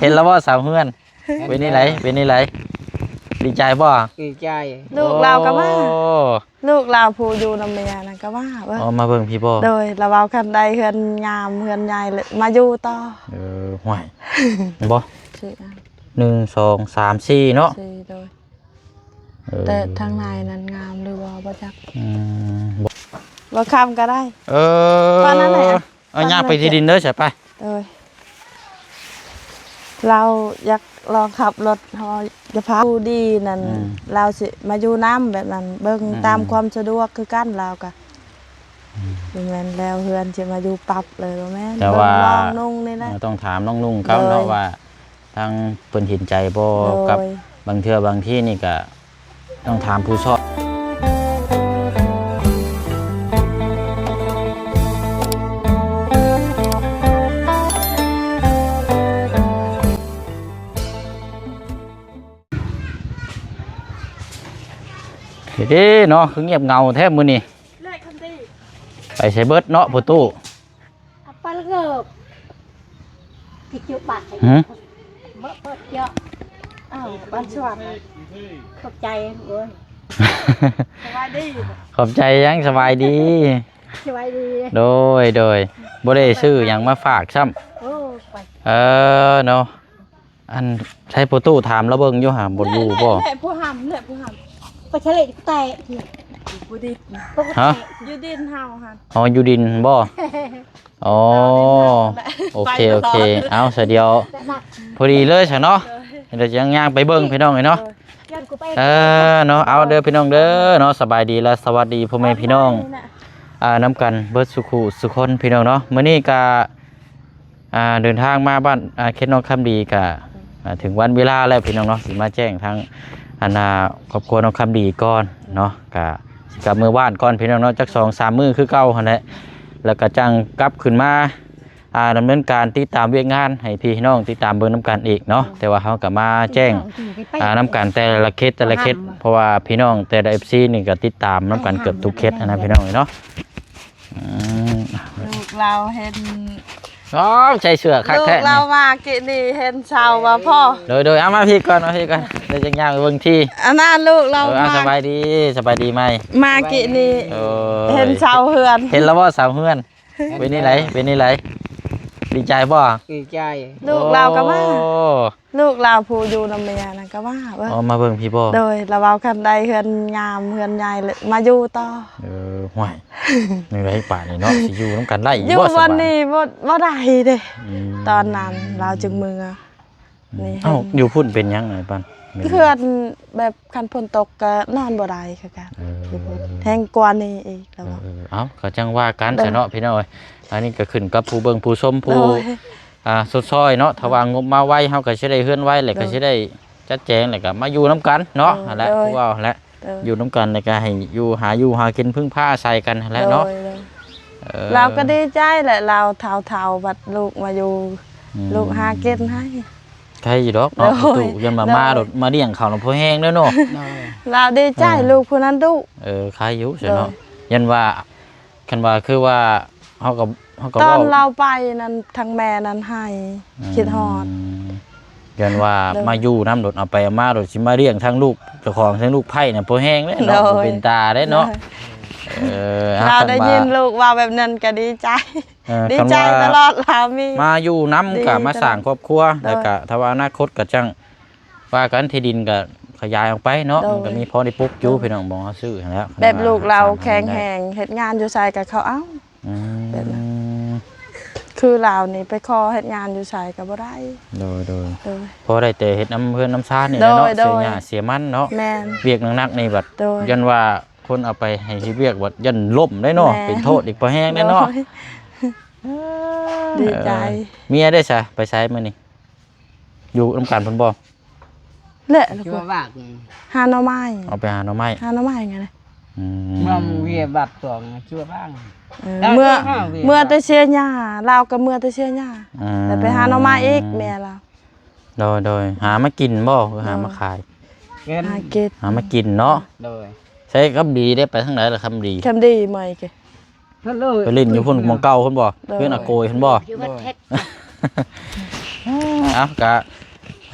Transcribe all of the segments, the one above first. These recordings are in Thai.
เห็นแล้วว่าสาวเฮือนเป็นนี่ไรเป็นนี่ไรดีใจบ่ดีใจลูกเราก็มาลูกเราผู้อยู่นำเมียนะก็มาอ๋อมาเบิ่งพี่บ่โดยเราเอาคันใดเฮือนงามเฮือนใหญ่เลยมาอยู่ต่อห่วยบ่1 2 3 4เนาะโดยแต่ทางในนั้นงามหรือบ่จักบ่คำก็ได้ตอนนั้นแหละเอาย่างไปที่ดินเด้อใช่ไปเราอยากลองขับรถพอจะพาผู้ดีนั่นเราสิมาอยู่น้ำแบบนั้นเบิ่งตามความสะดวกคือกันเราก็แม่นแล้วเฮือนสิมาอยู่ปรับเลยบ่แม่นแต่ว่าลองนุ่งนี่แหละต้องถามน้องนุ่งเขาเนาะว่าทางเพิ่นเห็นใจบ่กับบางเทื่อบางที่นี่ก็ต้องถามผู้ชอบเด้เนาะคือเงียบเงาแทบมื้อนี้ไปใช้เบิดเนาะประตูปลาเกิบที่จุบัดเบิดเยอะบ้านสวนขอบใจเลยสบายดีขอบใจยังสบายดีสบายดีโดยบ่ได้ซื้อหยังมาฝากซ้ำเนาะอันใช้ประตูถามแล้วเบิ่งอยู่หาบ่อยู่บ่ผู้หำเนี่ยผู้หำไปเฉลยแต่อยู่ดินฮะอยู่ดินเฮาค่ะอ๋ออยู่ดินบ่อ๋อโอเคเอาเสียเดียวพอดีเลยใช่เนาะเดี๋ยวยังย่างไปเบิ่งพี่น้องเลยเนาะเนาะเอาเด้อพี่น้องเด้อเนาะสบายดีและสวัสดีพ่อแม่พี่น้องน้ำกันเบิดสุขุสุคนพี่น้องเนาะมื้อนี้ก็เดินทางมาบ้านเขตน้องคำดีก็ถึงวันเวลาแล้วพี่น้องเนาะสิมาแจ้งทางครอบครัวน้องคำดีก่อนเนาะกับมือบ้านก่อนพี่น้องเนาะจัก2-3 มื้อคือเก่าหั่นแหละแล้วก็จังกลับขึ้นมาดำเนินการติดตามเวียกงานให้พี่น้องติดตามเบิ่งน้ำกันอีกเนาะแต่ว่าเขาก็มาแจ้งน้ำกันแต่ละเคสเพราะว่าพี่น้องแต่ละ FC นี่ก็ติดตามน้ำกันเกือบทุกเคสนะพี่น้องเนาะลูกเราเห็นใจเสือคักแท้ลูกเรามากินนี่เห็นชาวว่าพ่อโดยเอามาพี่ก่อนเดี๋ยวจะย่างไปเบิ่งที่อันนั้นลูกเราสบายดีไหมมากินนี่เห็นชาวเฮือนเห็นแล้วว่าสาวเฮือนเป็นนี่ไรดีใจบ่ดีใจลูกเราก็มาลูกเราผู้อยู่นำเมียนะก็มามาเบิ่งพี่บ่โดยเราเอาคันใดเฮือนงามเฮือนใหญ่เลยมาอยู่ต่อห่วยในไรป่านี่เนาะสิอยู่น้ำกันได้อยู่วันนี้บ่ได้เด้ตอนนั้นเราจึงมือนี่อยู่พุ่นเป็นยังไงปันเพื่อนแบบคันฝนตกก็นอนบ่ได้คือกันแทงกว่านี้อีกแล้วก็จังว่ากันซะเนาะพี่น้อยอันนี้ก็ขึ้นกับผู้เบิ่งผู้ชมผู้สดซอยเนาะถ้าวางงบมาไว้เฮาก็สิได้เฮือนไว้แล้วก็สิได้จัดแจงแล้วก็มาอยู่น้ำกันเนาะนั่นแหละผู้ว่าแหละอยู่น้ำกันแล้วก็ให้อยู่หากินพึ่งผ้าอาศัยกันแหละเนาะเราก็ดีใจแหละเราเฒ่าบัดลูกมาอยู่ลูกหากินให้ใครอยู่ดอกเนาะตู่ยันมาเลี้ยงเขาหลวงพ่อแห้งแล้วเนาะเราดีใจลูกผู้นั้นดุใครอยู่ใช่เนาะยันว่าคันว่าคือว่าเขาก็ตอนเราไปนั้นทางแม่นั้นให้คิดฮอดยันว่ามาอยู่น้ำโดดเอาไปมาโดดสิมาเลี้ยงทั้งลูกเจ้าของทั้งลูกไผ่เนี่ยพ่อแห้งเลยเนาะเป็นตาได้เนาะเราได้ยินลูกว่าแบบนั้นก็ดีใจตลอดเรามีมาอยู่น้ำกับมาสร้างครอบครัวแล้วก็ถ้าว่าอนาคตก็จังว่ากันที่ดินก็ขยายออกไปเนาะมันก็มีพอได้ปุ๊บอยู่พี่น้องบอกเขาซื้อแล้วแบบลูกเราแข็งแรงเฮ็ดงานอยู่ใส่กับเขาแบบนั้นคือเรานี่ไปคอเฮ็ดงานอยู่ใส่กับบ่ได้โดยพอได้แต่เฮ็ดน้ำเพื่อนน้ำชานี่เนาะเสียหญ้าเสียมันเนาะเวียกหนักๆนี่บัดยันว่าคนเอาไปให้สิเวียกบัดยันล่มได้เนาะเป็นโทษอีกพอแห้งได้เนาะดีใจเมียได้ซะไปใช้มื้อนี้อยู่น้ำกันเพิ่นบ่เละชั่วบากหาหน่อไม้เอาไปหาหน่อไม้ไงเลยเมื่อเวียบักตัวชั่วบ้างเมื่อแต่เชียร์หญ้าเราก็เมื่อแต่เชียร์หญ้าแต่ไปหาหน่อไม้อีกแม่เราโดยหามากินบ่หรือหามาขายหามากินเนาะใช้คำดีได้ไปทางไหนล่ะคำดีใหม่แกไปเล่นอยู่พุ่นมองเก่าพุ่นบ่เพื่อนอาโกยพุ่นบ่ เอากะ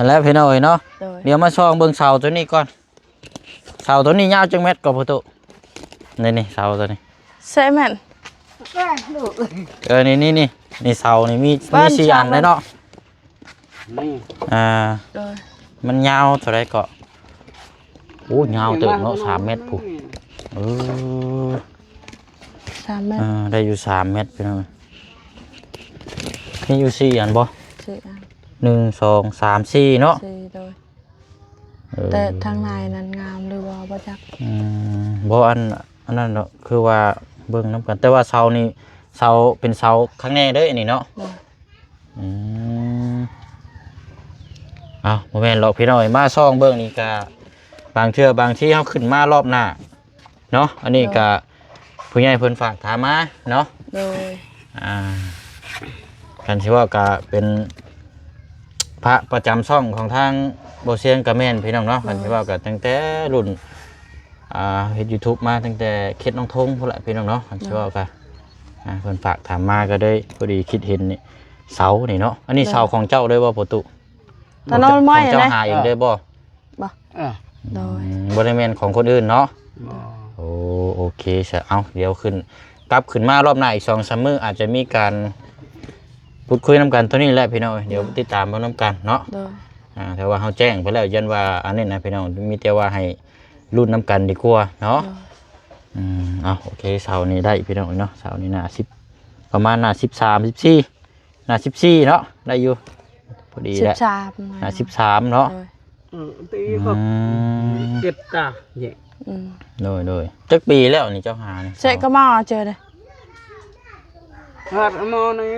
แล้วพี่น้อยเนาะ โดย เดี๋ยวมาช่องเบิ่งเสาตัวนี้ก่อนเสาตัวนี้ยาวจังเม็ดกว่าประตูนี่เสาตัวนี้ ใช่แม่น นี่เสานี่มี บ้าน 4 อันเลยเนาะ นี่ โดย มันยาวเท่าไรก็โอ้ยาวเติบเนาะ3 เมตรปุ๊บเออ 3 เมตร ได้อยู่3 เมตรพี่น้อยนี่อยู่4 อันบ่ 4 อัน 1 2 3 4เนาะ 4โดย เออ แต่ทางในนั้นงามหรือว่าบ่จัก บ่อันนั้นเนาะคือว่าเบิ่งนํกันแต่ว่าเสานี่เสาเป็นเสาข้างในเด้ออันนี้เนาะ โดย เอาบ่แม่นหรอกพี่น้อยมาซ่องเบิ่งนี่ก็บางเทื่อบางที่เฮาขึ้นมารอบหน้าเนาะอันนี้ก็ผู้ใหญ่เพิ่นฝากถามมาเนาะ โดย กันสิว่าก็เป็นพระประจำช่องของทางบ่เสียงกะแม่นพี่น้องเนาะกันสิว่าก็ตั้งแต่รุ่นเฮ็ด YouTube มาตั้งแต่เขตน้องทงพุ่นแหละพี่น้องเนาะกันสิว่าก็เพิ่นฝากถามมาก็ได้พอดีคิดเห็นนี่เสานี่เนาะอันนี้เสาของเจ้าเลยบ่ประตู ถนนไม้ ของเจ้า นะ หาเองได้บ่ โดย บ่ได้แม่นของคนอื่นเนาะ บ่ โอเคใช่เอาเดี๋ยวขึ้นกลับขึ้นมารอบหน้าอีก2-3 มื้ออาจจะมีการพูดคุยนํกันตัวนี้แหละพี่น้องเดี๋ยวติดตามมานํกันเนาะ โดย แต่ว่าเฮาแจ้งไปแล้วยันว่าอันนี้นะพี่น้องมีแต่ว่าให้รุ่นนํกันดีกว่าเนาะเอาโอเคเสาร์นี้ได้พี่น้องเนาะเสาร์นี้หน้า10ประมาณหน้า13 14หน้า14เนาะได้อยู่พอดีแหละ 13 หน้า13เนาะ ตีก็เก็บตาเย่ โดยจักปีแล้วนี่เจ้าหานี่ ใช่ก็มาเจอเลย หัดมอนี่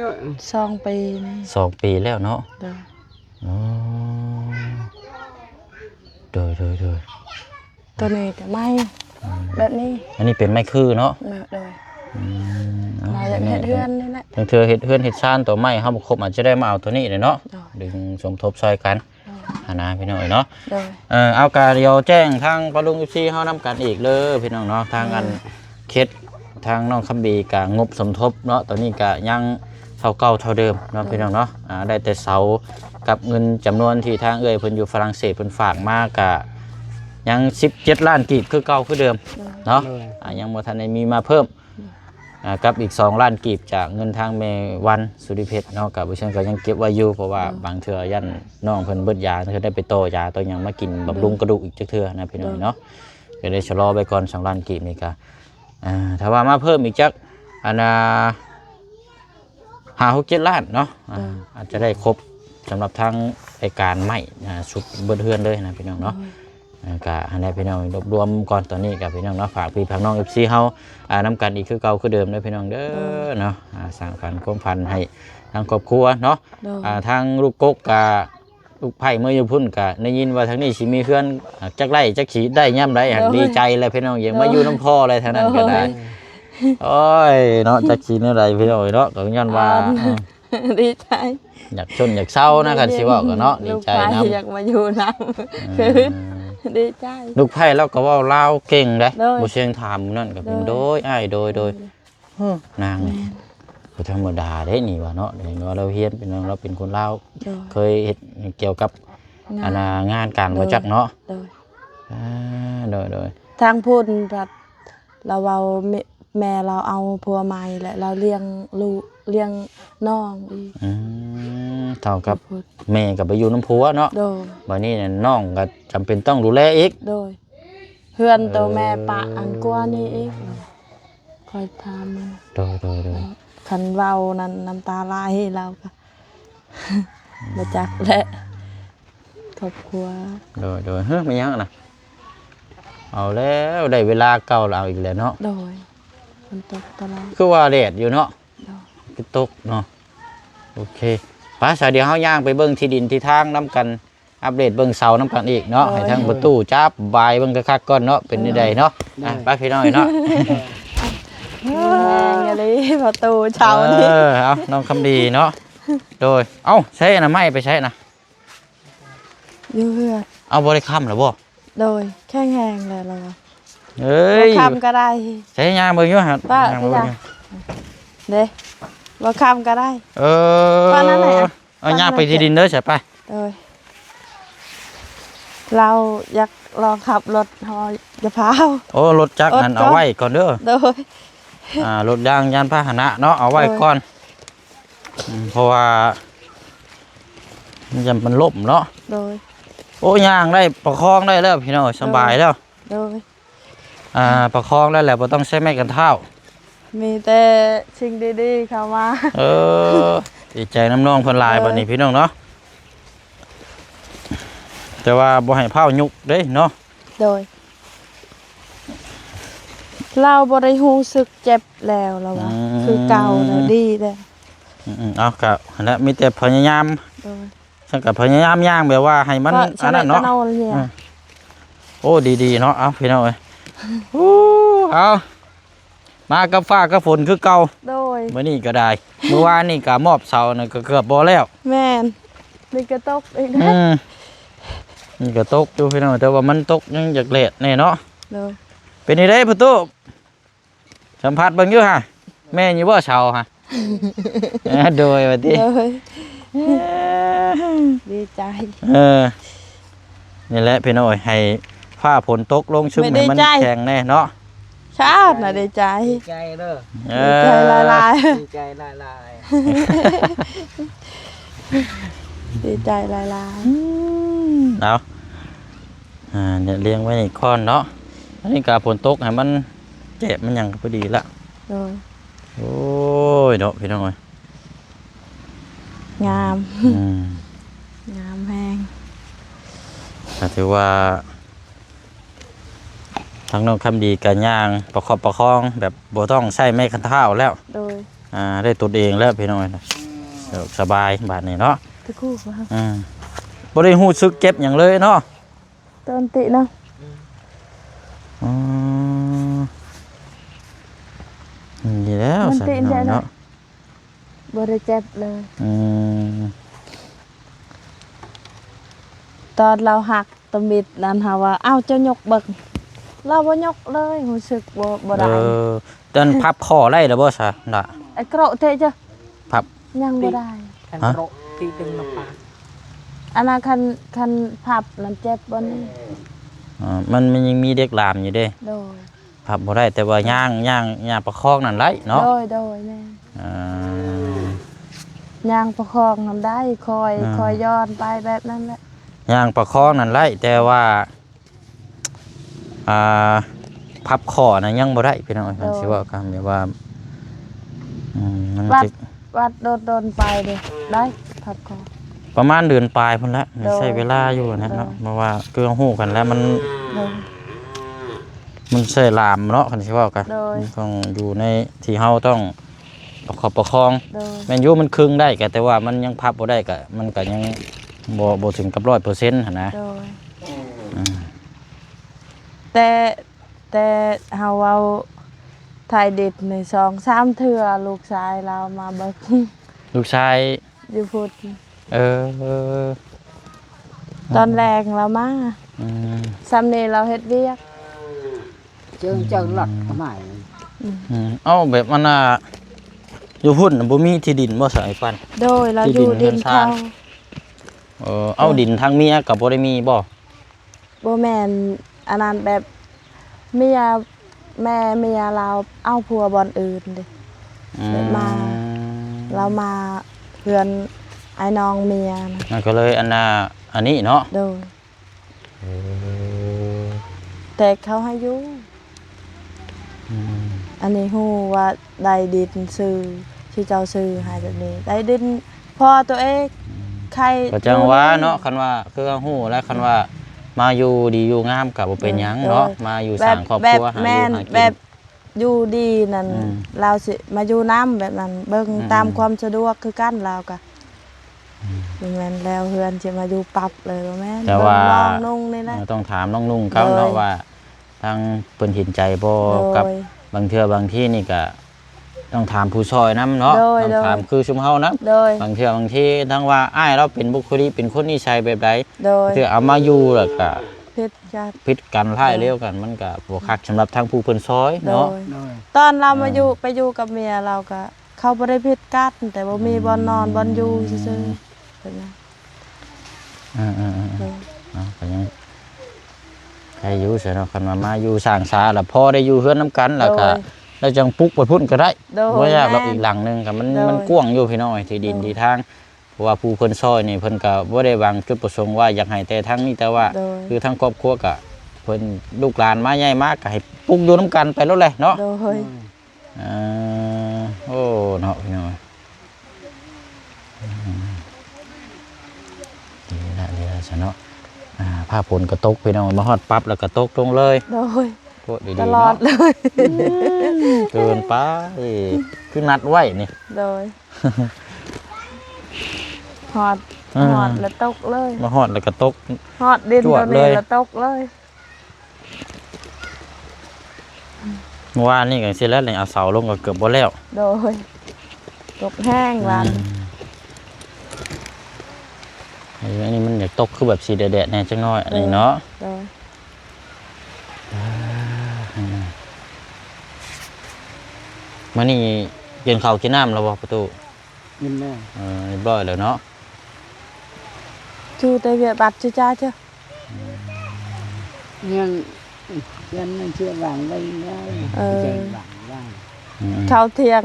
2 ปีนี่ 2 ปีแล้วเนาะ โดย อ๋อโดย ตัวนี้ก็ไม่แบบนี้ อันนี้เป็นไม้คือเนาะ โดยเราอยากเฮ็ดเฮือนนี่แหละ ทั้งเธอเฮ็ดเฮือนเฮ็ดซ่านตัวไม้เฮาบ่ครบอาจจะได้มาเอาตัวนี้เลยเนาะดึงสมทบซอยกันหานาพี่น้องเนาะ โดย เอากาเดียวแจ้งทางปลุงFCเฮานำกันอีกเลยพี่น้องเนาะทางอันเขตทางน้องคำบีก็งบสมทบเนาะตอนนี้ก็ยังเท่าเก่าเท่าเดิมเนาะพี่น้องเนาะได้แต่เสากับเงินจำนวนที่ทางเอ้ยเพิ่นอยู่ฝรั่งเศสเพิ่นฝากมาก็ยัง17 ล้านกีบคือเก่าคือเดิมเนาะยังบ่ทันได้มีมาเพิ่มกับอีก2 ล้านกีบจากเงินทางแม่วันสุริเพชรเนาะกับผู้เชี่ยวชาญก็ยังเก็บไว้อยู่เพราะว่าบางเทื่อยันน้องเพิ่นเบิดยาเพิ่นได้ไปต่อยาตัวหยังมากินบำรุงกระดูกอีกจักเทื่อนะพี่น้องเนาะก็ได้ชะลอไปก่อน2 ล้านกีบนี่ก็ถ้าว่ามาเพิ่มอีกจักอัน5-6-7 ล้านเนาะอาจจะได้ครบสำหรับทางไอการใหม่สุดเบิดเฮือนเลยนะพี่น้องเนาะก็ให้ได้พี่น้องรวมก่อนตอนนี้กับพี่น้องเนาะฝากพี่ฝากน้อง FC เฮานํกันอีกคือเก่าคือเดิมเด้อพี่น้องเด้อเนาะสร้างฝันความฝันให้ทางครอบครัวเนาะทางลูกกกกับลูกไผ่เมื่ออยู่พุ่นก็ได้ยินว่าทางนี้สิมีเพื่อนจักไร่จักสิได้ย่ำไรดีใจเลยพี่น้องอย่างมาอยู่น้ำพ่ออะไรทางนั้นก็ได้โอ้ยเนาะจักสิเมื่อไรพี่น้องเนาะก็ย้อนว่า ดีใจ อยากชนอยากเศร้านะกันสิว่าก็เนาะดีใจนะ อยากมาอยู่น้ำคือดีใจ ลูกไผ่เราก็ว่าลาวเก่งเด้ โดย บ่เชียงถามนั่นก็เป็นโดยอ้ายโดยนางนี่บ่ธรรมดาเด้นี่ว่าเนาะเห็นว่าเราเฮียนเป็นเราเป็นคนลาวเคยเฮ็ดเกี่ยวกับงานการบ่จักเนาะโดย ทางพูดแบบเราเอาแม่เราเอาผัวใหม่แหละเราเลี้ยงลูกเลี้ยงน้องอีก เท่ากับแม่ก็ไปอยู่น้ำผัวเนาะ โดย บัดนี้เนี่ยน้องก็จำเป็นต้องดูแลอีก โดยเพื่อนตัวแม่ปะอันกว่านี่อีกคอยทำ โดย คันเว้านั้นน้ำตาไหลเราก็ มาจักและครอบครัว โดยไม่ยังนะเอาแล้วได้เวลาเก่าแล้วเอาอีกแล้วเนาะ โดยมันตกตลอด คือว่าแดดอยู่เนาะ โดย คือตกเนาะโอเคป้าสาวเดี๋ยวเฮาย่างไปเบิ่งที่ดินที่ทางน้ำกันอัปเดตเบิ่งเสาน้ำกันอีกเนาะให้ทางประตูจับบายเบิ่งคักๆก่อนเนาะเป็นใดๆเนาะไปพี่น้อยเนาะ แรงอะไรประตูเช้านี่ เอาน้องคำดีเนาะโดยเอ้าใช้นะไม่ไปใช้นะ อยู่เพื่อน เอาบริคำหรือบ่ โดยแข็งแรงเลยเรา เอ้ย บ่คำก็ได้ ใช้ยางมืออยู่ฮะ ป้า ย่างมืออยู่ เด้บ่คำก็ได้ เออ ป้านั่นแหละ เอาย่างไปที่ดินเด้อใช่ไป โดยเราอยากลองขับรถฮอยะพาว โอ้รถจักรนั่นเอาไว้ก่อนเด้อ โดย รถยางยานพาหนะเนาะเอาไว้ก่อนเพราะว่ามันล่มเนาะ โดย โอ้ย่างได้ประคองได้แล้วพี่น้องสบายแล้ว โดย ประคองได้แล้วบ่ต้องใช้ไม้กันเท้า มีแต่สิ่งดีๆเข้ามา ดีใจน้ำน้องเพิ่นหลายบัดนี้พี่น้องเนาะแต่ว่าบ่ให้เผายุกเด้เนาะ โดย เราบ่ได้รู้สึกเจ็บแล้วเราว่าคือเก่าแล้วดีแล้ว เอาก็แล้วมีแต่พยายาม โดย ฉันก็พยายามย่างแบบว่าให้มันอันนั้นเนาะ เนี่ย โอ้ดีๆเนาะเอาพี่น้องเอ้ยเอามากับฟ้ากับฝนคือเก่า โดย มื้อนี้ก็ได้เมื่อวานนี่ก็มอบเสาน่ะก็เกือบบ่แล้ว แม่นนี่ก็ตกอีก นี่ก็ตกอยู่พี่น้องแต่ว่ามันตกยังอยากเละแน่เนาะ โดย เป็นนี่ได้ประตูสัมผัสเบิ่งอยู่ฮะแม่อยู่บ่เสาฮะ โดยว่าติ โดยดีใจ นี่แหละพี่น้องเอ้ยให้ฟ้าฝนตกลงชุ่ม ไม่ ให้มัน ดีใจ แข็งแน่เนาะ ชาติน่ะดีใจ ใจเด้อ ดีใจหลาย ดีใจลาย ๆดีใจหลาย เอาเนี่ยเลี้ยงไว้ในค้อนเนาะอันนี้กาฝนตกให้มันเจ็บมันหยังก็พอดีละ ๆโดย โอ้ยเนาะพี่น้องเอ้ย งาม อืม งามแฮง ก็ถือว่าทั้งน้องคำดีกับย่างประคอบประคองแบบบ่ต้องใช้ไม้คันเท้าแล้ว โดย ได้ตัวเองแล้วพี่น้องเอ้ยเดี๋ยวสบายบาดนี้เนาะ ตะคู่ว่า บ่ได้รู้สึกเจ็บหยังเลยเนาะ ต้นติเนาะ อ๋อดีแล้วสันเนาะ บ่ได้เจ็บเลย ตอนเราหักตะมิดนั่นหาว่าอ้าวเจ้ายกเบิ่งเราบ่ยกเลยรู้สึกบ่ได้ ตอนพับคอได้แล้วบ่ซะน่ะ ไอ้กระเตะจ้ะ พับ ยังบ่ได้ ๆกันโรตีดึงน้ำปลา อันนั้นคันพับนั่นเจ็บบ่นี่ มันยังมีเด็กลามอยู่เด้ โดย พับบ่ได้แต่ว่าย่างประคองนั่นไรเนาะ โดยแม่ อ่า ย่างประคองทำได้คอยย้อนไปแบบนั้นแหละ ย่างประคองนั่นไรแต่ว่าพับคอน่ะยังบ่ได้พี่น้องมันสิว่ากันแบบว่ามัน วัดโดนไปเด้ได้พับคอ ประมาณเดือนปลายพุ่นละ โดย ใช้เวลาอยู่นะเนาะ โดย เพราะว่าคือฮู้กันแล้วมัน โดย มันใช้ลามเนาะคันสิว่ากัน โดย ต้องอยู่ในที่เฮาต้องประคอง โดย แม่นอยู่มันครึ่งได้ก็แต่ว่ามันยังพับบ่ได้ก็มันก็ยังบ่ถึงกับ 100% หั่นนะ โดยแต่เฮาเอาถ่ายเด็ดใน2-3เทื่อลูกชายเรามาเบิก ลูกชาย อยู่พุทธ เออ ตอนแรกเรามาซ้ำนี้เราเฮ็ดเวียก เจิงหลอดทำไม เอาแบบมันอยู่พุ่นน่ะบ่มีที่ดินบ่สายปัน โดยเราอยู่ดินเขา เอาดินทางเมียก็บ่ได้มีบ่ บ่แม่นอันนั้นแบบเมียเมียเราเอาผัวบ่อนอื่นเด้แบบมาเรามาเพื่อนไอ้น้องเมียนะ มันก็เลยอันนี้เนาะ โดยแต่เขาให้อยู่อันนี้ฮู้ว่าได้ดินซื้อที่เจ้าซื้อให้แบบนี้ได้ดินพอตัวเองใคร ก็จังว่าเนาะคันว่าคือฮู้แล้วคันว่ามาอยู่ดีอยู่งามก็บ่เป็นหยังเนาะมาอยู่สร้างครอบครัวหาอยู่หากิน แบบอยู่ดีนั่นเราสิมาอยู่น้ำแบบนั้นเบิ่งตามความสะดวกคือกันเราก็แม่นแล้วเฮือนสิมาอยู่ปรับเลยบ่แม่น แต่ว่า ลองนุ่งนี่แหละ ต้องถามน้องนุ่งเขาเนาะว่าทางเพิ่นเห็นใจบ่กับบางเทื่อบางที่นี่ก็ต้องถามผู้ช่วยนำเนาะต้องถามคือชุมเฮานะ โดย บางเทื่อบางที่ทั้งว่าอ้ายเราเป็นบุคลิกเป็นคนนิสัยแบบใด โดย คือเอามาอยู่แล้วก็ พิษจัด ผิดกันหลายเร็วกันมันก็บ่คักสำหรับทางผู้เพิ่นซอย โด เนาะ ยตอนเรามาอยู่ไปอยู่กับเมียเราก็เขาบ่ได้พิษกันแต่บ่มีบ่อนนอนบ่อนอยู่ซื่อ เป็นไง ก็ยังใครอยู่เสียเนาะคันมาอยู่สร้างสาแล้วพอได้อยู่เฮือนน้ำกันแล้วก็แล้วจังปลุกไปพุ่นก็ได้บ่ยากหรอกอีกหลังนึงก็มันกว้างอยู่พี่น้อยที่ดินที่ทางเพราะว่าผู้เพิ่นซอยนี่เพิ่นก็บ่ได้วางจุดประสงค์ว่าอยากให้แต่ทางนี้แต่ว่าคือทางครอบครัวก็เพิ่นลูกหลานมาใหญ่มากก็ให้ปลุกอยู่น้ำกันไปแล้วแหละเนาะโอ้เนาะพี่น้อยดีละซะเนาะผ้าผลกระตกพี่น้องมาฮอดปั๊บแล้วกระตกลงเลยตลอดเลย เกินไปคือนัดไว้นี่โดยฮอดแล้วตกเลยมาฮอดแล้วกระตกฮอดดินตัวนี้แล้วตกเลยเมื่อวานนี่ก็เสร็จแล้วเลยเอาเสาลงก็เกือบบ่แล้วโดยตกแห้งวันอันนี้มันอยากตกคือแบบสีแดดๆแน่จังน้อยอันนี้เนาะมื่อนี้กินข้าวกินน้ำแล้วบ่ประตูกินแล้วเรียบร้อยแล้วเนาะชูแต่เวียบัดชื่อจ้าเจ้ายังไม่เชื่อหวังเลยนะใจหวังว่าเขาเถียง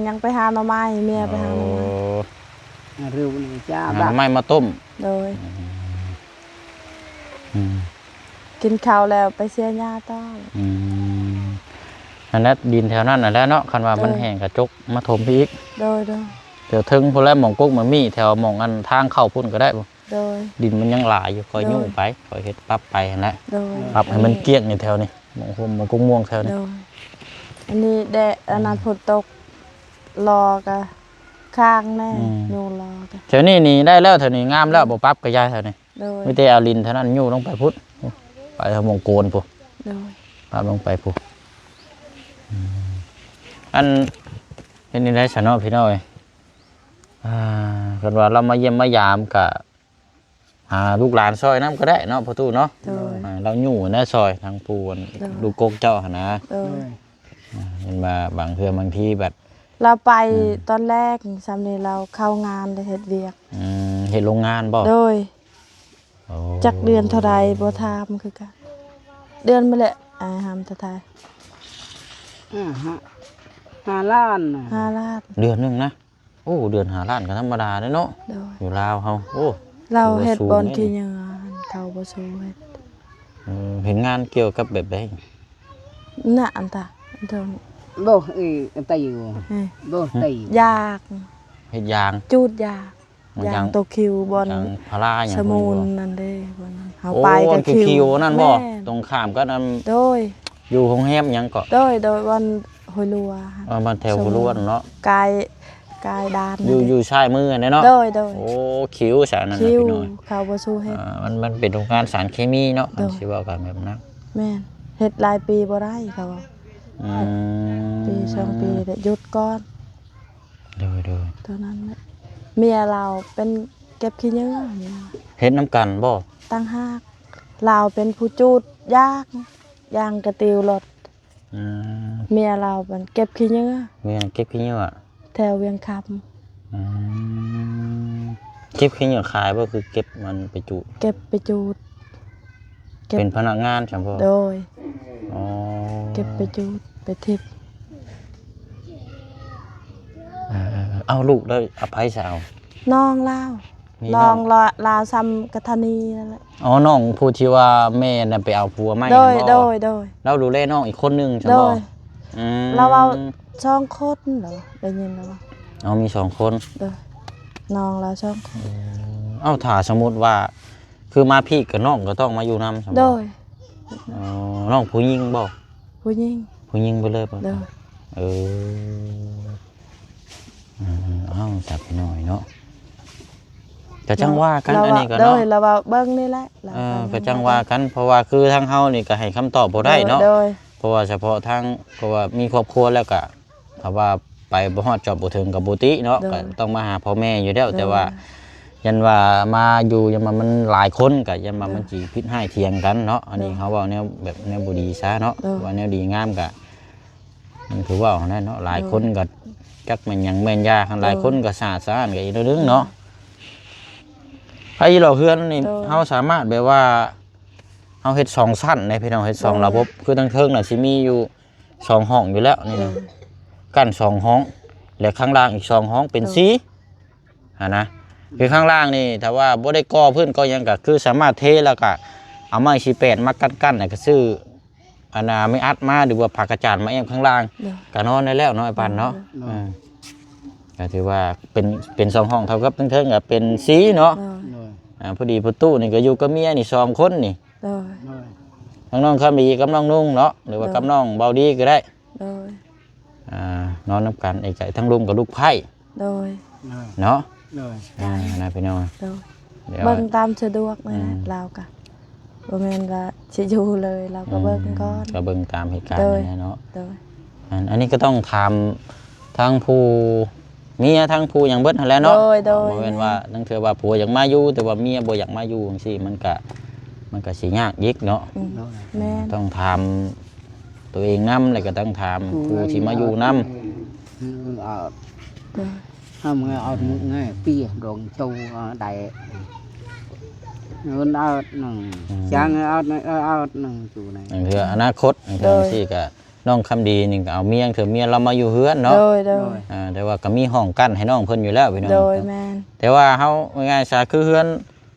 ยังไปหาหน่อไม้เมียไปหาหน่อไม้เร็วนี่จ้าหาไม้มาต้มโดยกินข้าวแล้วไปเสียหญ้าต้องอันนั้นดินแถวนั้นน่ะแล้วเนาะคันว่ามันแห้งกระจกมาถมพี่อีกโดยเดี๋ยวถึงพอแล้วหม่องกุ๊กมันมีแถวหม่องอันทางเข้าพุ่นก็ได้บ่โดยดินมันยังหลายอยู่คอยยุ่งไปคอยเฮ็ดปรับไปนั่นแหละปรับให้มันเกลี้ยงในแถวนี้หม่องห่มหม่องกุ้งม่วงแถวนี้อันนี้แดดอันนั้นฝนตกรอกะข้างแน่อยู่รอกะแถวนี้นี่ได้แล้วแถวนี้งามแล้วบ่ปรับก็ย้ายแถวนี้มีแต่เอาลินเท่านั้นยู่ลงไปพุ่นไปทางหม่องโกนพุ่นปรับลงไปพุ่นอันนี้ได้ชนะพี่น้อยกันว่าเรามาเยี่ยมมายามกับหาลูกหลานซอยน้ำก็ได้เนาะพ่อตู้เนาะเราอยู่นะซอยทางปูนลูกกกเจ้าหนะเห็นมาบางเทื่อบางทีแบบเราไปตอนแรกสำเร็จเราเข้างานได้เฮ็ดเวียกเฮ็ดโรงงานบ่โดยจักเดือนเท่าไรบ่ทามคือกันเดือนมาแหละหามเท่าไร5 ล้านเดือนนึงนะโอ้เดือน5 ล้านก็ธรรมดาเด้เนาะอยู่ลาวเฮาโอ้เราเฮ็ดบอนที่ยังเขาบ่สู้เฮ็ดเห็นงานเกี่ยวกับแบบใดน่ะอันตาอันเทิงบ่ไตอยู่บ่ไตยากเฮ็ดยางจูดยากยางโตคิวบอนพาราหยังสมุนนั่นเด้บอนเฮาไปก็คิวนั่นบ่ตรงข้ามก็นำโดยอยู่โรงแรมหยังก็โดยวันหอยลัวบ้านแถวหอยลัวเนาะกายดานอยู่ชายมือเนาะโดยโอ้คิวสารนั่นพี่น้อยเขาบ่สู้เฮ็ดมันเป็นโรงงานสารเคมีเนาะสิว่ากันแบบนั้นแม่นเฮ็ดหลายปีบ่ได้เขาปี2 ปีได้หยุดก่อนโดยตอนนั้นเมียเราเป็นเก็บขี้เหงื่อเฮ็ดน้ำกันบ่ตั้งหากเราเป็นผู้จูดยางกระติวรถเมียเราเป็นเก็บขี้เหงื่อเมียเก็บขี้เหงื่อแถวเวียงคำเก็บขี้เหงื่อขายบ่คือเก็บมันไปจูดเก็บไปจูดเป็นพนักงานใช่บ่โดยเก็บไปจูดไปทิพย์เอาลูกได้อภัยสาวน้องลาวลาวซ้ำกฐานีนั่นแหละอ๋อน้องผู้ที่ว่าแม่น่ะไปเอาผัวใหม่โดยเราดูแลน้องอีกคนนึงใช่บ่เราเอา2 คนเหรอได้ยินแล้วเอามี2 คนน้องเรา2 คนเอาถ้าสมมุติว่าคือมาพี่กับน้องก็ต้องมาอยู่นำใช่บ่โดยน้องผู้หญิงบ่ผู้หญิงไปเลยบ่เอาจับไปหน่อยเนาะก็จังว่ากันอันนี้ก็เนาะโดยเราว่าเบิ่งนี่แหละก็จังว่ากันเพราะว่าคือทางเฮานี่ก็ให้คำตอบบ่ได้เนาะเพราะว่าเฉพาะทางก็ว่ามีครอบครัวแล้วก็ถ้าว่าไปบ่ฮอดจอบบ่ถึงกับบ่ติเนาะก็ต้องมาหาพ่อแม่อยู่แล้วแต่ว่ายันว่ามาอยู่ยันว่ามันหลายคนก็ยันว่ามันสิผิดให้เถียงกันเนาะอันนี้เขาเว้าแนวแบบแนวบ่ดีซะเนาะว่าแนวดีงามก็มันคือว่านั่นเนาะหลายคนก็จักมันหยังแม่นยาคันหลายคนก็สาดซ่านก็อีกเรื่องเนาะ ไอ้เราเฮือนนี่ โดย เฮาสามารถแบบว่าเฮาเฮ็ด2ชั้นในพี่น้องเฮ็ด2ระบบคือทั้งเทิงน่ะสิมีอยู่2ห้องอยู่แล้วนี่นะกั้น2ห้องแล้วข้างล่างอีก2ห้องเป็นสีนะคือข้างล่างนี่ถ้าว่าบ่ได้ก่อพื้นก็ยังก็คือสามารถเทแล้วก็เอาไม้48มากั้นๆน่ะก็ซื้ออันน่ะไม่อัดมาหรือว่าผักกระจาดมาแอมข้างล่างก็นอนได้แล้วเนาะไอ้ปานเนาะก็ถือว่าเป็น2ห้องเท่ากับทั้งเทิงก็เป็นสีเนาะ โดย พอดีประตูนี่ก็อยู่กับเมียนี่2คนนี่ โดย โดย ทั้งน้องคำดีกับน้องนุ่งเนาะหรือว่ากับน้องเบาดีก็ได้ โดย นอนน้ำกันไอ้ไก่ทั้งลุงกับลูกไผ่ โดย เนาะ โดย นะพี่น้อง โดย เดี๋ยว เบิ่งตามสะดวกเลยนะเราก็บ่แม่นว่าสิอยู่เลยเราก็เบิ่งก่อน ก็เบิ่งตามเหตุการณ์ โดย นี่เนาะ โดย อันนี้ก็ต้องทำทั้งผู้เมียทั้งผู้อย่างเบิดนั่นแหละเนาะ โดยโดย บ่แม่นว่านั่งเถื่อว่าผัวอยากมาอยู่แต่ว่าเมียบ่อยากมาอยู่จังซี่มันก็สิยากยิกเนาะ โดย แม่น ต้องทำตัวเองนำแล้วก็ต้องทำผู้ที่มาอยู่นำ เอา โดย ทำไงเอาไงปีดวงchâu đại nó ao nằng sáng ao nằng chủ này นั่นคืออนาคตนั่นคือสิก็น้องคำดีนี่ก็เอาเมียคือเมียเรามาอยู่เฮือนเนาะ โดยโดย แต่ว่าก็มีห้องกั้นให้น้องเพิ่นอยู่แล้วพี่น้อง โดยแม่น แต่ว่าเฮาง่ายๆซะคือเฮือน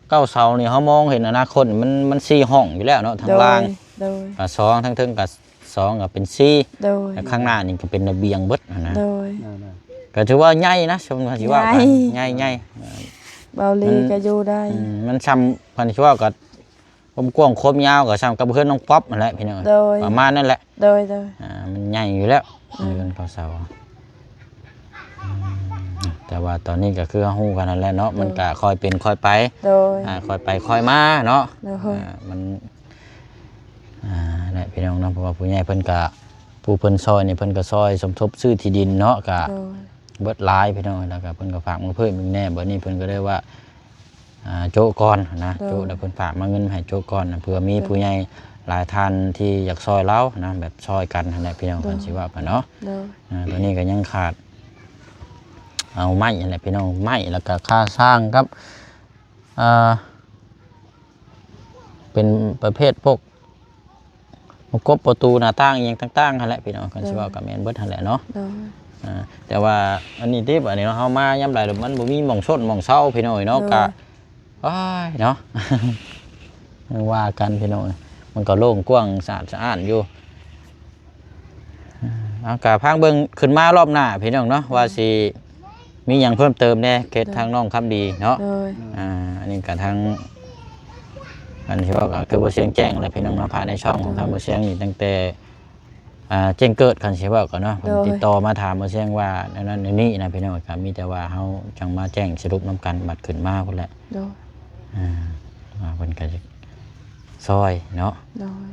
เก้าเสานี่เฮามองเห็นอนาคตมัน4ห้องอยู่แล้วเนาะทางล่าง โดย ก็2ทางเทิงก็2ก็เป็น4 โดย แล้วข้างหน้านี่ก็เป็นระเบียงเบิดนะ โดย ก็ถือว่าใหญ่นะชมว่าสิว่าไปใหญ่ เบาลีก็อยู่ได้ มันซ้ำเพิ่นสิว่าก็ผมกว้างโคมยาวก็ซ้ำกับเพื่อนน้องป๊อปนั่นแหละพี่น้อง โดย ประมาณนั่นแหละ โดยโดย มันใหญ่อยู่แล้วเงินเขาเสาแต่ว่าตอนนี้ก็คือฮู้กันนั่นแหละเนาะมันก็ค่อยเป็นค่อยไป โดย ค่อยไปค่อยมาเนาะ โดย มันนั่นแหละพี่น้องเนาะเพราะว่าผู้ใหญ่เพิ่นก็ผู้เพิ่นซอยนี่เพิ่นก็ซอยสมทบซื้อที่ดินเนาะก็ โดย เบิดหลายพี่น้องแล้วก็เพิ่นก็ฝากมาเพิ่มอีกแน่บัดนี้เพิ่นก็ได้ว่าโจ๊กก่อนนะโจ๊กแล้วเพิ่นฝากมาเงินให้โจ๊กก่อนเผื่อมีผู้ใหญ่หลายท่านที่อยากซอยเรานะแบบซอยกันนั่นแหละพี่น้องกันสิว่ากันเนาะ โดย ตัวนี้ก็ยังขาดเอาไม้นั่นแหละพี่น้องไม้แล้วก็ค่าสร้างครับเป็นประเภทพวกกบประตูหน้าต่างอหย่างต่างๆนั่นแหละพี่น้องกันสิว่ากับแม่นเบิดนั่นแหละเนาะ โดย แต่ว่าอันนี้ที่อันนี้เฮามาย่ำไรมันบ่มีหม่องชดหม่องเศร้าพี่น้อยเนาะกะอ้ายเนาะ ว่ากันพี่น้อยมันก็โล่งกว้างสะอาดสะอ้านอยู่เอากะพังเบิ่งขึ้นมารอบหน้าพี่น้องเนาะว่าสิมีหยังเพิ่มเติมแน่เกตทางน้องคำดีเนาะ โดย อันนี้ก็ทางอันที่ว่าก็คือบ่เสียงแจ้งอะไรพี่น้องเนาะผ่านในช่องของทางบ่เสียงนี่ตั้งแต่แจ้งเกิดคันสิว่าก่อนเนาะผมติดต่อมาถามบ่เสียงว่านั่นนี่นะพี่น้องก็มีแต่ว่าเฮาจังมาแจ้งสรุปนํกันบัดขึ้นมาพุ่นแหละ โดย เพิ่นก็จะซอยเนาะ โดย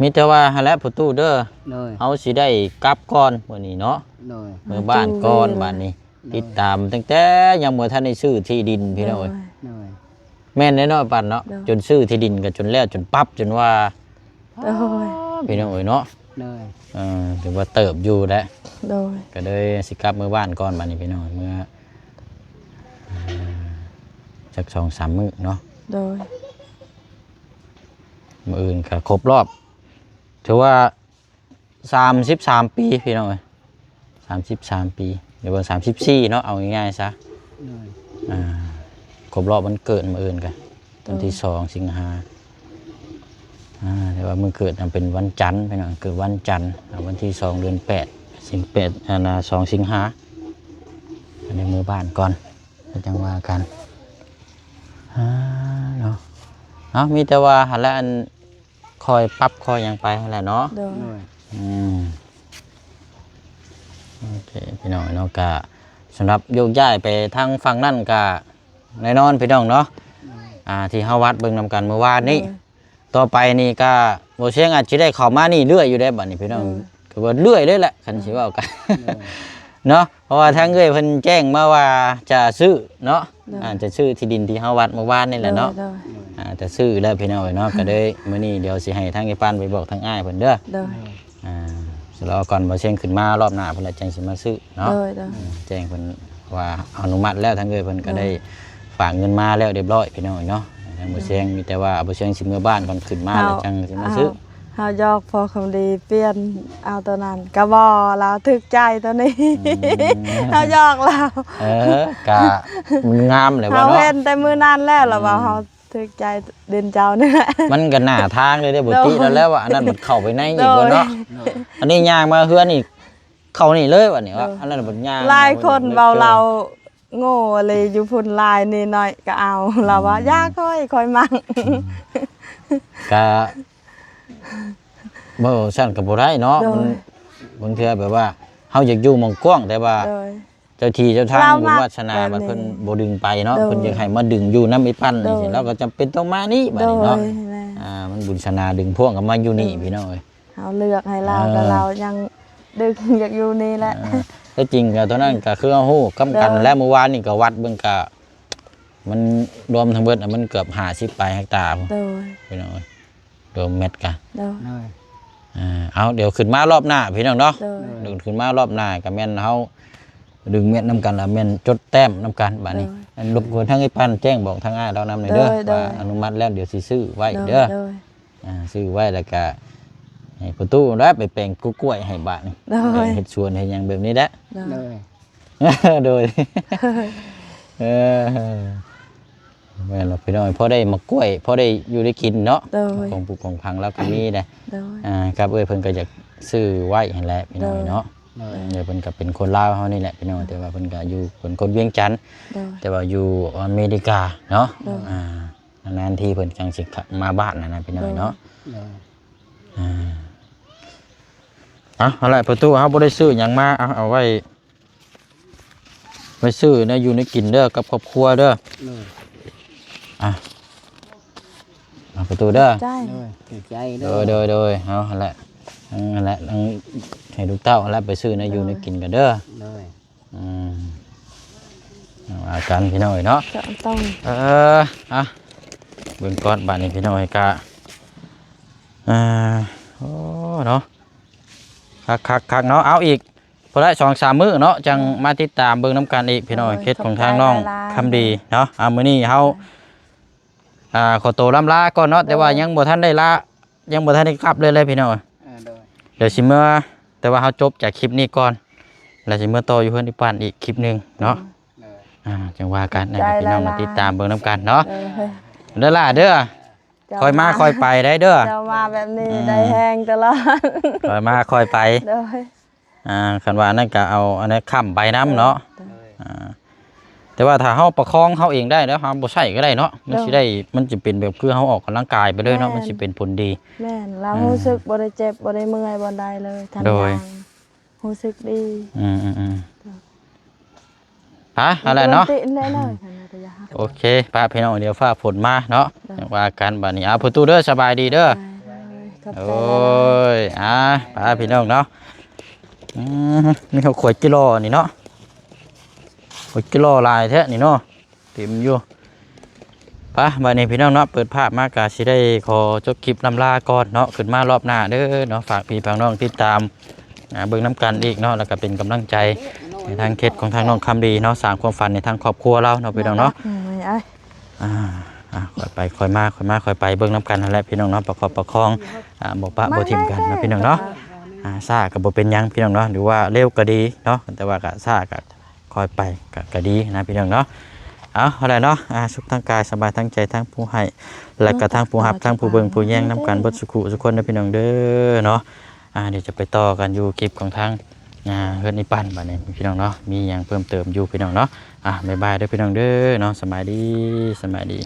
มีแต่ว่าหั่นแหละประตูเด้อ rồi เฮาสิได้กลับก่อนมื้อนี้เนาะ rồi มื้อบ้านก่อนบ้านนี้ ติดตามตั้งแต่ยังบ่ทันได้ซื้อที่ดินพี่น้อง โดย rồi แม่นแน่นอนปันเนาะ เนาะ จนซื้อที่ดินก็จนแล้วจนปั๊บจนว่า โดย พี่น้องเอ้ยเนาะ rồi ถือว่าเติบอยู่แล้ว โดย ก็เลยสิกลับมือบ้านก่อนบัดนี้พี่น้องเมื่อจัก2-3 มื้อเนาะ โดย มื้ออื่นก็ครบรอบถือว่า33ปีพี่น้องเอ้ย33ปีหรือว่า34เนาะเอาง่ายๆซะ rồi ครบรอบวันเกิดมื้ออื่นกันวันที่2 สิงหาแต่ว่ามื้อเกิดมันเป็นวันจันทร์พี่น้องเกิดวันจันทร์วันที่2 เดือน 8 สิง8 2 สิงหาอันนี้มือบ้านก่อนแล้วจังว่ากันเนาะมีแต่ว่าหันแล้วอันคอยปรับคอยหยังไปหั่นแหละเนาะ โดย rồi โอเคพี่น้องเนาะกะสำหรับโยกย้ายไปทางฝั่งนั่นกะแน่นอนพี่น้องเนาะที่เฮาวัดเบิ่งนำกันเมื่อวานนี้ต่อไปนี่ก็บ่เชียงอาจสิได้เข้ามานี่เรื่อยอยู่ได้บัดนี้พี่น้องคือว่าเรื่อยเลยแหละคันสิเว้ากัน เนาะเพราะว่าทางเอ้ยเพิ่นแจ้งมาว่าจะซื้อเนาะจะซื้อที่ดินที่เฮาวัดเมื่อวานนี่แหละเนาะ โดย จะซื้อแล้วพี่น้องเนาะก็เลยมื้อนี้เดี๋ยวสิให้ทางไอ้ปานไปบอกทางอ้ายเพิ่นเด้อ โดย ส เสร็จแล้วก่อนบ่เชียงขึ้นมารอบหน้าเพิ่นละจังสิมาซื้อเนาะ โดยโดย แจ้งเพิ่นว่าอนุมัติแล้วทั้งเอ้ยเพิ่นก็ได้ฝากเงินมาแล้วเรียบร้อยพี่น้องเนาะทางบ่เชียงมีแต่ว่าบ่เชียงสิเมื่อบ้านก่อนขึ้นมาแล้วจังสิมาซื้อ เฮายอกพอคำดีเปลี่ยนเอาตัวนั้นกะบ่เราถึกใจตัวนี้เฮายอกเรา กะมันงามเลยบ่ เฮา เนาะ เห็นแต่มื้อนั้นแล้วล่ะว่าเฮาถึกใจเดินเจ้านี่แหละ มันก็หน้าทางเลยเด้บ่ติแล้วว่าอันนั้นมันเข้าไปในอีกบ่เนาะ โดย อันนี้ย่างมาเฮือนอีกเข้านี่เลยว่านี่ว่าอันนั้นมันย่าง หลายคนเบาเราโง่เลยอยู่พุ่นลายนี่หน่อยก็เอาเราว่ายาค่อยมั่ง กะบ่ซั่นก็บ่ได้เนาะ โดย มันบางเทื่อแบบว่าเฮาอยากอยู่หม่องกว้างแต่ว่า โดย เจ้าที่เจ้าทาง เรา บุญ มัก วาสนา แบบนี้ บัดเพิ่นบ่ดึงไปเนาะ โดย เพิ่นอยากให้มาดึงอยู่น้ำไอ้ปั้นนี่สิ โดย เราก็จำเป็นต้องมานี่บัด โด นี้ ย เนาะ แม่ มันบุญชนาดึงพวกกับมาอยู่นี่พี่น้องเอ้ย เอาเลือกให้เราแต่เรายังดึงอยากอยู่นี่แหละ แต่จริงก็ตอนนั้นก็คือเฮาฮู้กำกัน โดย และเมื่อวานนี่ก็วัดเบิ่งก็มันรวมทั้งเบิดมันเกือบ50ปลายเฮกตาร์พุ่น โดย พี่น้องเอ้ยรวมเม็ดกัน โดย โดย เอาเดี๋ยวขึ้นมารอบหน้าพี่น้องเนาะ โดย เดี๋ยวขึ้นมารอบหน้าก็แม่นเฮาดึงเม็ดนํกันแล้วแม่นจดแต้มนํกันบัดนี้ โดย อันรบกวนทั้งไอ้ปั้นแจ้งบอกทางอ้ายเรานำหน่อยเด้อ โดย ว่าอนุมัติแล้วเดี๋ยวสิซื้อไว้ โดย เด้อ โดย ซื้อไว้แล้วก็ให้ประตูแล้วไปแปลงกล้วยให้บ้าน โดย เฮ็ดสวนให้หยังแบบนี้แหละ โด โด ย ย โดยเออแม่นเราพี่น้อยพอได้มากล้วยพอได้อยู่ได้กินเนาะ โดย ของปลูกของพังแล้วก็มีได้ โดย ครับเพิ่นก็อยากซื้อไว้หั่นแหละพี่น้อยเนาะ โดย เดี๋ยวเพิ่นก็เป็นคนลาวเฮานี่แหละพี่น้อยแต่ว่าเพิ่นก็อยู่เป็นคนเวียงจันทน์ โดย แต่ว่าอยู่อเมริกาเนาะ โดย นานๆทีเพิ่นจังสิมาบ้านนะพี่น้อยเนาะ โดย เอาละประตูเฮาบ่ได้ซื้อหยังมาเอาไว้ซื้อนะอยู่ในกินเด้อกับครอบครัวเด้อ โดย เอาประตูเด้อ ใจ โดยเสียใจ โดยเอาหั่นแหละนั่นแหละให้ลูกเต้าหั่นแหละไปซื้อนะอยู่ในกินกันเด้อ โดย เอาอาการพี่น้อยเนาะ จะต้อง เบิ่งก่อนบ้านนี้พี่น้อยกะโอ้เนาะคักเนาะเอาอีกพอได้2-3 มื้อเนาะจังมาติดตามเบิ่งน้ำกันอีกพี่น้อยเคสของทางน้องคำดีเนาะมื้อนี้เฮาขอตัวล่ำลาก่อนเนาะแต่ว่ายังบ่ทันได้ลายังบ่ทันได้กลับเลยพี่น้อย โดย เดี๋ยวสิเมื่อแต่ว่าเฮาจบจากคลิปนี้ก่อนแล้วสิเมื่อต่ออยู่เพิ่นที่บ้านอีกคลิปหนึงเนาะ โดย จังว่ากันนะพี่น้องมาติดตามเบิ่งน้ำกันเนาะ โดย เด้อล่ะเด้อคอยมาคอยไปได้เด้อ จะมาแบบนี้ได้แห้งตลอด คอยมาคอยไป โดย คันว่านั่นก็เอาอันนั้นค้ำใบน้ำเนาะแต่ว่าถ้าเฮาประคองเฮาเองได้แล้วเฮาบ่ใช้ก็ได้เนาะมันสิได้มันจะเป็นแบบคือเฮาออกกำลังกายไปเลยเนาะมันสิเป็นผลดี แม่นเรารู้สึกบ่ได้เจ็บบ่ได้เมื่อยบ่ได้เลยทัน โดย ยางรู้สึกดี อะไรเนาะ ติดได้เลยค่ะนาตยา โอเคป้าพี่น้องเดี๋ยวฟ้าฝนมาเนาะจังว่ากันบัดนี้ประตูเด้อสบายดีเด้อ ขอบใจ โอ้ยป้าพี่น้องเนาะนี่เขาขวดกิโลนี่เนาะขวดกิโลลายแท้นี่เนาะเต็มอยู่ป้าบัดนี้พี่น้องเนาะเปิดภาพมากะสิได้ขอจบคลิปลำลาก่อนเนาะขึ้นมารอบหน้าเด้อเนาะฝากพี่ฝากน้องติดตามเบิ่งน้ำกันอีกเนาะแล้วก็เป็นกำลังใจในทางเคสของทางน้องคำดีเนาะสร้างความฝันในทางครอบครัวเราเนาะพี่น้องเนาะ ค่อยไปค่อยมาค่อยไปเบิ่งน้ำกันนั่นแหละพี่น้องเนาะประคอบประคองบ่ปะบ่ทิ่มกันนะพี่น้องเนาะซ่าก็บ่เป็นหยังพี่น้องเนาะหรือว่าเร็วก็ดีเนาะแต่ว่าก็ซ่าก็ค่อยไปก็ดีนะพี่น้องเนาะเอาอะไรเนาะสุขทางกายสบายทางใจทั้งผู้ให้และก็ทั้งผู้รับทั้งผู้เบิ่งผู้แย่งน้ำกันเบิดสุขุทุกคนนะพี่น้องเด้อเนาะเดี๋ยวจะไปต่อกันอยู่คลิปของทางเฮือนอีปั้นบัดนี้พี่น้องเนาะมีหยังเพิ่มเติมอยู่พี่น้องเนาะบ๊ายบายเด้อพี่น้องเด้อเนาะสบายดี